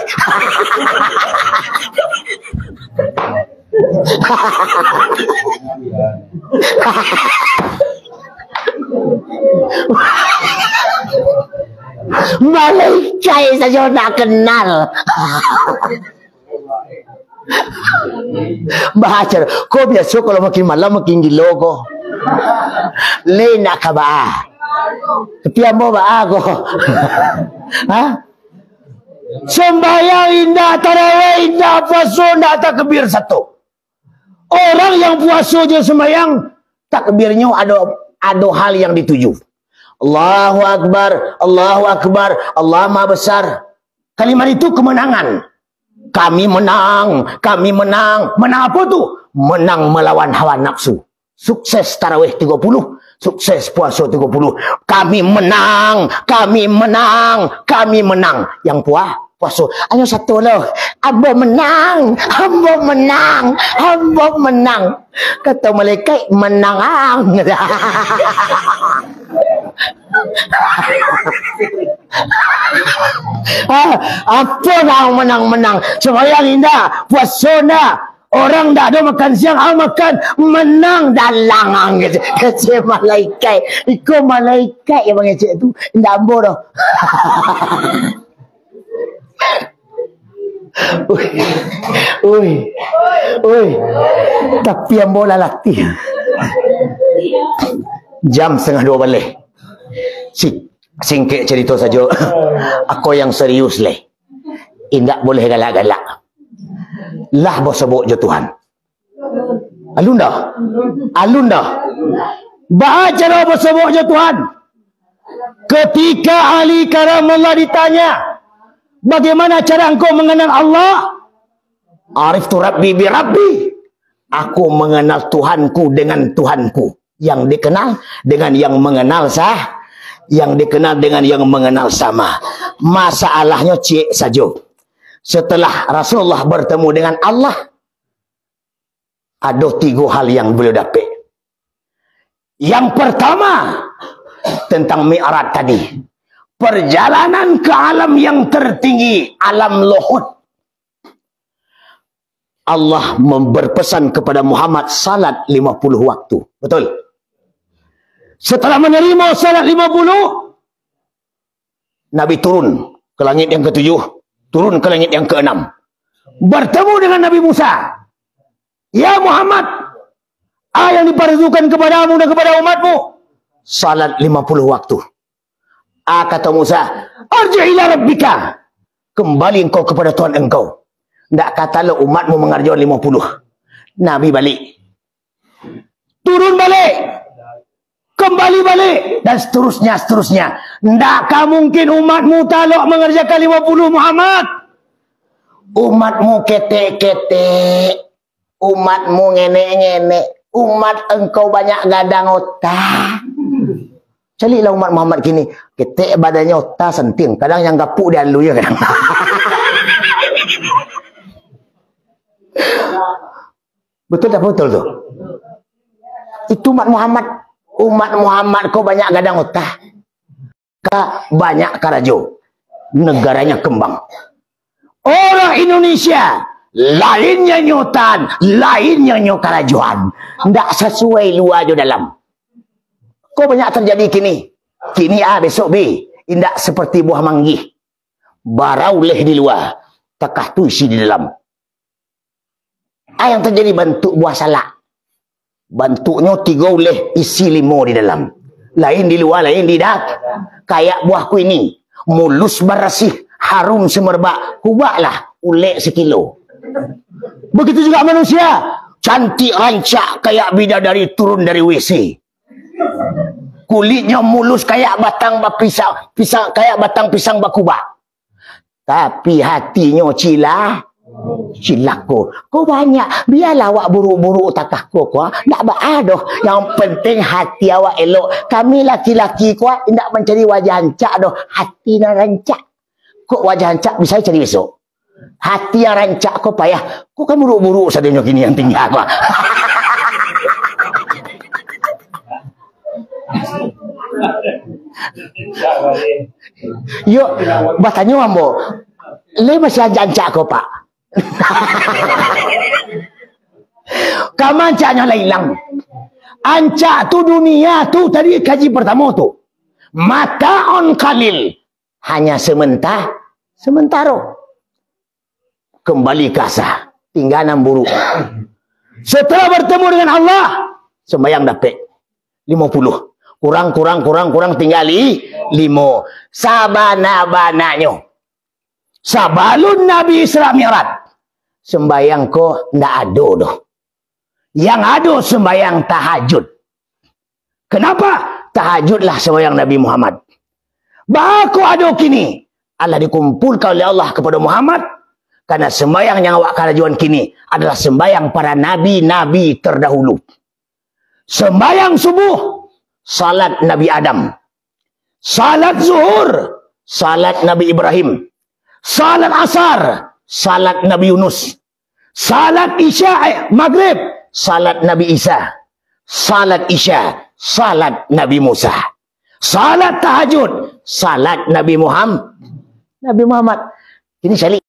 Malaikat saja nak kenal. Baca. Kau biasa kalau makin malam makin gilo ko. Le nak ka ba? Ketiam mo ba ako? Ha? Sembahyang indah, tarawih indah, puasa indah, takbir satu. Orang yang puasa je sembahyang, takbirnya ada hal yang dituju. Allahu Akbar, Allahu Akbar, Allah Maha Besar. Kalimat itu kemenangan. Kami menang, kami menang. Menang apa tu? Menang melawan hawa nafsu. Sukses tarawih 30, sukses puasa 30. Kami menang, kami menang, kami menang. Yang puasa, hanya satu loh. Hamba menang, hamba menang, hamba menang. Kata malaikat, menang. Apa yang menang-menang? Sembahyang indah, puasa dah. Orang dah ada makan siang, makan menang dalang gitu. Kecil malaikat, ikut malaikat yang mengecek tu, indah ambo dah. Oi. Tapi ambo lah latih. Jam 1:30 balik. Singkit cerita saja. Aku yang serius leh. Indak boleh galak-galak. Lah bersebut je Tuhan. Alun dah. Baca dah bersebut je Tuhan. Ketika Ali Karamullah ditanya, bagaimana cara engkau mengenal Allah? Ariftu Rabbi bi Rabbi. Aku mengenal Tuhanku dengan Tuhanku. Yang dikenal dengan yang mengenal sah. Yang dikenal dengan yang mengenal sama. Masalahnya cik saja. Setelah Rasulullah bertemu dengan Allah, ada 3 hal yang beliau dapat. Yang pertama, tentang Mi'raj tadi. Perjalanan ke alam yang tertinggi, alam luhud. Allah berpesan kepada Muhammad salat 50 waktu. Betul? Setelah menerima salat 50, Nabi turun ke langit yang ke-7. Turun ke langit yang ke-6. Bertemu dengan Nabi Musa. Ya Muhammad, yang difardukan kepadamu dan kepada umatmu, salat 50 waktu. Kata Musa, arji' ila rabbika. Kembali engkau kepada Tuhan engkau. Tak katalah umatmu mengerjakan 50. Nabi balik. Turun balik. Kembali balik. Dan seterusnya. Takkah mungkin umatmu taluk mengerjakan 50 Muhammad? Umatmu ketek-ketek. Umatmu ngenek-ngenek. Umat engkau banyak gadang otak. Carilah umat Muhammad kini. Ketek badannya otak senting. Kadang yang gapuk dia halu ya kadang. Betul tak betul tu? Itu umat Muhammad. Umat Muhammad kau banyak gadang otak. Banyak karajo. Negaranya kembang. Orang Indonesia lainnya nyotan, lainnya nyokarajuan. Tak sesuai luar je dalam. Kau banyak terjadi kini. Kini besok B. Indak seperti buah manggih. Barau leh di luar. Takah tu isi di dalam. Yang terjadi bentuk buah salak. Bentuknya 3 leh, isi 5 di dalam. Lain di luar, lain di dalam. Kayak buahku ini. Mulus bersih, harum semerbak. Kubaklah ulek sekilo. Begitu juga manusia. Cantik rancak kayak bidadari turun dari WC. Kulitnya mulus kayak batang pisang kayak batang pisang bakubak. Tapi hatinya cilako. Kau banyak. Biarlah awak buruk-buruk takah kau. Tak beradoh. Yang penting hati awak elok. Kami laki-laki kau tidak mencari wajah hancak doh. Hati yang rancak. Kok wajah hancak bisa cari besok. Hati yang rancak kau payah. Kau kan buruk-buruk sadanya kini yang tinggal kau. Yuk, batanya ambo. Le masih hancak kau pak. Kamu ancaknya hilang. Ancak tu dunia tu tadi kaji pertama tu. Mata'un qalil. Hanya sementara. Kembali kasah. tinggal 6 buru. Setelah bertemu dengan Allah, sembahyang dapat 50. Kurang tinggal 5. Sabana-bananya. Sabalun Nabi Isra Mi'raj. Sembahyang ko ndak ada doh. Yang ada sembahyang tahajud. Kenapa? Tahajudlah sembahyang Nabi Muhammad. Baku ada kini. Allah dikumpulkan oleh Allah kepada Muhammad. Karena sembahyang yang awak karajuan kini adalah sembahyang para nabi-nabi terdahulu. Sembahyang subuh, salat Nabi Adam. Salat zuhur, salat Nabi Ibrahim. Salat asar, salat Nabi Yunus. Salat isya, maghrib, salat Nabi Isa. Salat isya, salat Nabi Musa. Salat tahajud, salat Nabi Muhammad. Nabi Muhammad. Ini sekali.